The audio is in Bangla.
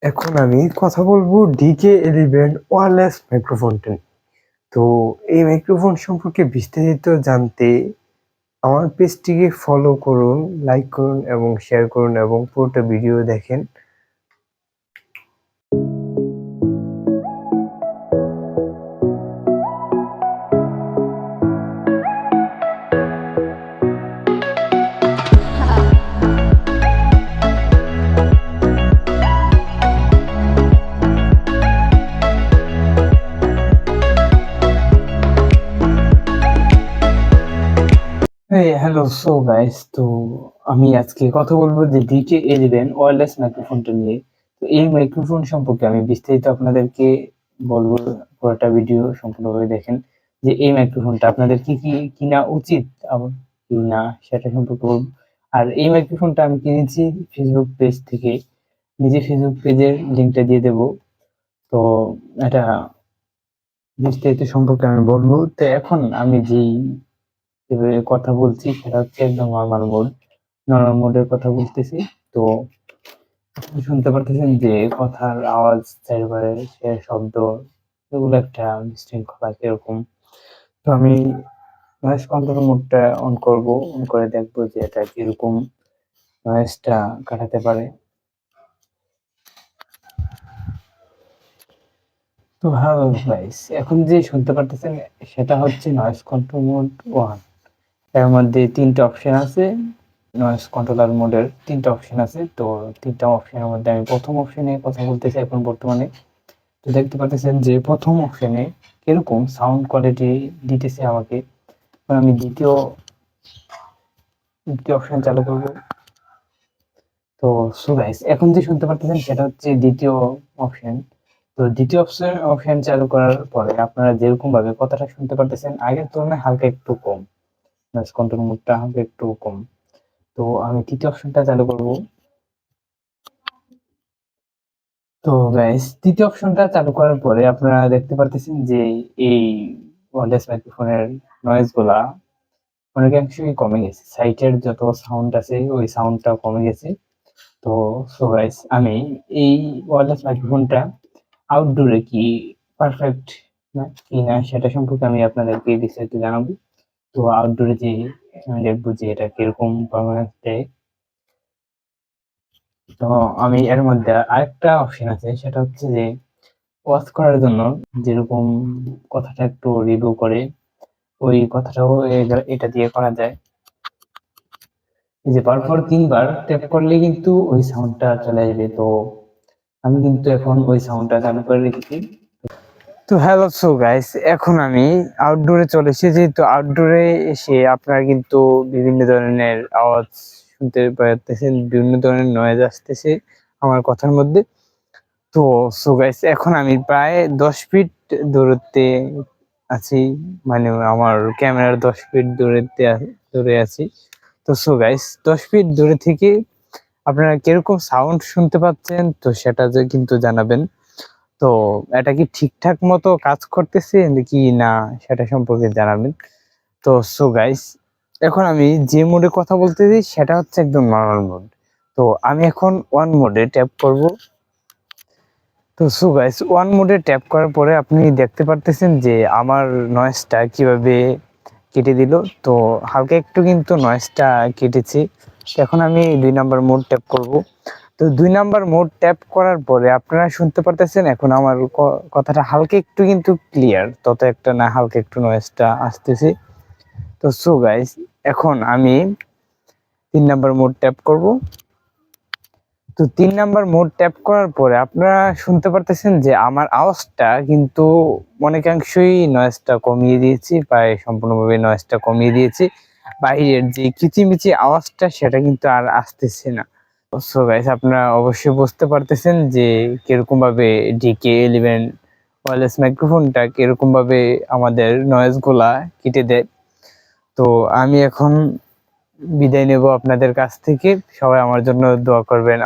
এখন আমি কথা বলবো DK11 ওয়্যারলেস মাইক্রোফোনটা নিয়ে। তো এই মাইক্রোফোন সম্পর্কে বিস্তারিত জানতে আমার পেজটিকে ফলো করুন, লাইক করুন এবং শেয়ার করুন এবং পুরোটা ভিডিও দেখেন। হ্যালো সো গাইস, তো আমি আজকে কথা বলবো যে DK11 ওয়্যারলেস মাইক্রোফোনটা নিয়ে। তো এই মাইক্রোফোন সম্পর্কে আমি বিস্তারিত আপনাদেরকে বলবো, পুরোটা ভিডিও সম্পূর্ণভাবে দেখেন যে এই মাইক্রোফোনটা আপনাদের কি কিনা উচিত আবার কি না সেটা সম্পর্কে বলবো। আর এই মাইক্রোফোনটা আমি কিনেছি ফেসবুক পেজ থেকে, নিজে ফেসবুক পেজের লিঙ্কটা দিয়ে দেবো। তো এটা বিস্তারিত সম্পর্কে আমি বলবো। তো এখন আমি যেই কথা বলছি সেটা হচ্ছে একদম নরমাল মোডের কথা বলতেছি। তো আপনি শুনতে পারতেছেন যে কথার আওয়াজ, চারিপাশে সে শব্দ, এগুলো একটা বিশৃঙ্খলা কিরকম। তো আমি নয়েজ কন্ট্রোল মোডটা অন করব, অন করে দেখবো যে এটা কিরকম নয়েজটা কাটাতে পারে। তো হ্যালো গাইস, এখন যে শুনতে পারতেছেন সেটা হচ্ছে নয়েজ কন্ট্রোল মোড 1। এর মধ্যে ৩টা অপশন আছে। নয়েজ কন্ট্রোলার মোডের ৩টা অপশন আছে। তো ৩টা অপশনের মধ্যে আমি প্রথম অপশনে কথা বলতেছি এখন বর্তমানে। তো দেখতে পাচ্ছেন যে প্রথম অপশনে কিরকম সাউন্ড কোয়ালিটি দিতেছে আমাকে। আমি দ্বিতীয় অপশন চালু করব। তো সো গাইস, এখন যে শুনতে পাচ্ছেন সেটা হচ্ছে দ্বিতীয় অপশন। তো দ্বিতীয় অপশন চালু করার পরে আপনারা যেরকম ভাবে কথাটা শুনতে পারতেছেন আগের তুলনায় হালকা একটু কম, নয়েজ কন্ট্রোল মোডটা হালকা একটু কম। তো আমি তৃতীয় অপশনটা চালু করব। তো গাইস, তৃতীয় অপশনটা চালু করার পরে আপনারা দেখতে পারতেছেন যে এই ওয়্যারলেস মাইক্রোফোনের নয়েজ গুলা অনেকাংশেই কমে গেছে। সাইটের যত সাউন্ড আছে ওই সাউন্ডটা কমে গেছে। তো সো গাইস, আমি এই ওয়্যারলেস মাইক্রোফোনটা আউটডোরে কি পারফেক্ট না কি না সেটা সম্পর্কে আমি আপনাদেরকে বিস্তারিত জানাবো। তো আউটডোরে যে আমি দেখবো যে এটা কিরকম পারফরমেন্স দেয়। তো আমি এর মধ্যে আরেকটা অপশন আছে, সেটা হচ্ছে যে ওয়াচ করার জন্য যেরকম কথাটা একটু রিভিউ করে ওই কথাটাও এটা দিয়ে করা যায়। এই যে পরপর ৩ বার ট্যাপ করলে কিন্তু ওই সাউন্ডটা চলে আসবে। তো আমি কিন্তু এখন ওই সাউন্ডটা চালু করে রেখেছি। তো হ্যালো সো গাইস, এখন আমি আউটডোরে চলে এসেছি। তো আউটডোরে এসে আপনারা কিন্তু বিভিন্ন ধরনের আওয়াজ শুনতে পারতেছেন, বিভিন্ন ধরনের নয়েজ আসতেছে আমার কথার মধ্যে। তো সো গাইস, এখন আমি প্রায় 10 ফিট দূরত্বে আছি, মানে আমার ক্যামেরার 10 ফিট দূরে আছি। তো সো গাইস, 10 ফিট দূরে থেকে আপনারা কিরকম সাউন্ড শুনতে পাচ্ছেন তো সেটা যে কিন্তু জানাবেন। তো এটা কি ঠিকঠাক মতো কাজ করতেছে নাকি না সেটা সম্পর্কে জানাবেন। তো সো গাইস, এখন আমি যে মোডে কথা বলতেছি সেটা হচ্ছে একদম নরমাল মোড। তো আমি এখন ওয়ান মোডে ট্যাপ করব। তো সো গাইস, ওয়ান মোডে ট্যাপ করার পরে আপনি দেখতে পারতেছেন যে আমার নয়েজটা কিভাবে কেটে দিল। তো হালকা একটু কিন্তু নয়েজটা কেটেছে। এখন আমি 2 নাম্বার মোড ট্যাপ করব। তো 2 নাম্বার মোড ট্যাপ করার পরে আপনারা শুনতে পারতেছেন এখন আমার কথাটা হালকা একটু কিন্তু ক্লিয়ার, তত একটা না, হালকা একটু নয়েজটা আসতেছে। তো সো গাইস, এখন আমি 3 নাম্বার মোড ট্যাপ করব। তো 3 নাম্বার মোড ট্যাপ করার পরে আপনারা শুনতে পারতেছেন যে আমার আওয়াজটা কিন্তু অনেকাংশই নয়েজটা কমিয়ে দিয়েছি, প্রায় সম্পূর্ণভাবে নয়েজটা কমিয়ে দিয়েছি। বাইরের যে কিচিমিচি আওয়াজটা সেটা কিন্তু আর আসতেছে না। সো গাইস, আপনারা অবশ্যই বুঝতে পারতেছেন যে কিরকম ভাবে DK11 ওয়্যারলেস মাইক্রোফোনটা কিরকম ভাবে আমাদের নয়েজ গুলা কেটে দেয়। তো আমি এখন বিদায় নেব আপনাদের কাছ থেকে। সবাই আমার জন্য দোয়া করবেন।